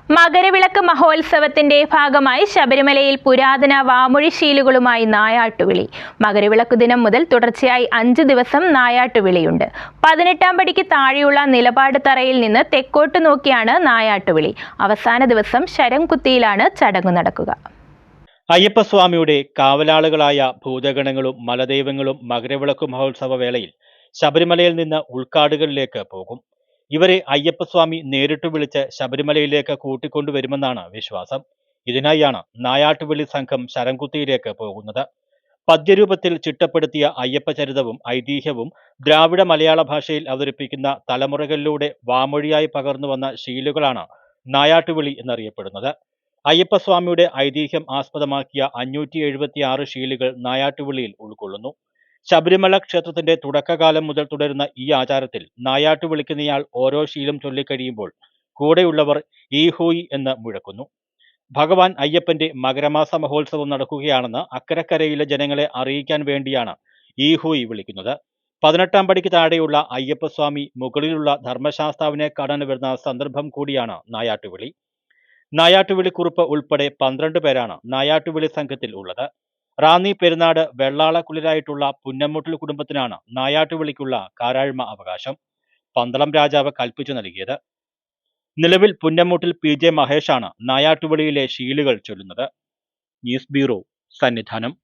മകരവിളക്ക് മഹോത്സവത്തിന്റെ ഭാഗമായി ശബരിമലയിൽ പുരാതന വാമൊഴിശീലുകളുമായി നായാട്ടുവിളി. മകരവിളക്കു ദിനം മുതൽ തുടർച്ചയായി 5 ദിവസം നായാട്ടുവിളിയുണ്ട്. 18-ാം പടിക്ക് താഴെയുള്ള നിലപാട് തറയിൽ നിന്ന് തെക്കോട്ട് നോക്കിയാണ് നായാട്ടുവിളി. അവസാന ദിവസം ശരംകുത്തിയിലാണ് ചടങ്ങ് നടക്കുക. അയ്യപ്പസ്വാമിയുടെ കാവലാളുകളായ ഭൂതഗണങ്ങളും മലദൈവങ്ങളും മകരവിളക്കു മഹോത്സവ വേളയിൽ ശബരിമലയിൽ നിന്ന് ഉൾക്കാടുകളിലേക്ക് പോകും. ഇവരെ അയ്യപ്പസ്വാമി നേരിട്ട് വിളിച്ച് ശബരിമലയിലേക്ക് കൂട്ടിക്കൊണ്ടുവരുമെന്നാണ് വിശ്വാസം. ഇതിനായാണ് നായാട്ടുവിളി സംഘം ശരംകുത്തിയിലേക്ക് പോകുന്നത്. പദ്യരൂപത്തിൽ ചിട്ടപ്പെടുത്തിയ അയ്യപ്പചരിതവും ഐതിഹ്യവും ദ്രാവിഡ മലയാള ഭാഷയിൽ അവതരിപ്പിക്കുന്ന തലമുറകളിലൂടെ വാമൊഴിയായി പകർന്നു വന്ന ശീലുകളാണ് നായാട്ടുവിളി എന്നറിയപ്പെടുന്നത്. അയ്യപ്പസ്വാമിയുടെ ഐതിഹ്യം ആസ്പദമാക്കിയ 576 ശീലുകൾ നായാട്ടുവിളിയിൽ ഉൾക്കൊള്ളുന്നു. ശബരിമല ക്ഷേത്രത്തിന്റെ തുടക്കകാലം മുതൽ തുടരുന്ന ഈ ആചാരത്തിൽ നായാട്ടു വിളിക്കുന്നയാൾ ഓരോ ശീലം ചൊല്ലിക്കഴിയുമ്പോൾ കൂടെയുള്ളവർ ഈ ഹൂയ് എന്ന് മുഴക്കുന്നു. ഭഗവാൻ അയ്യപ്പന്റെ മകരമാസ മഹോത്സവം നടക്കുകയാണെന്ന് അക്കരക്കരയിലെ ജനങ്ങളെ അറിയിക്കാൻ വേണ്ടിയാണ് ഈ ഹൂയ് വിളിക്കുന്നത്. 18-ാം പടിക്ക് താഴെയുള്ള അയ്യപ്പസ്വാമി മുകളിലുള്ള ധർമ്മശാസ്താവിനെ കാണാൻ വരുന്ന സന്ദർഭം കൂടിയാണ് നായാട്ടുവിളി. നായാട്ടുവിളി കുറുപ്പ് ഉൾപ്പെടെ 12 പേരാണ് നായാട്ടുവിളി സംഘത്തിൽ ഉള്ളത്. റാന്നി പെരുന്നാട് വെള്ളാള കുലരായിട്ടുള്ള പുന്നമുട്ടിൽ കുടുംബത്തിനാണ് നായാട്ടുവിളിക്കുള്ള കാരാഴ്മ അവകാശം പന്തളം രാജാവ് കൽപ്പിച്ചു നൽകിയത്. നിലവിൽ പുന്നമുട്ടിൽ PJ മഹേഷാണ് നായാട്ടുവിളിയിലെ ശീലുകൾ ചൊല്ലുന്നത്. News bureau, Sannidhanam.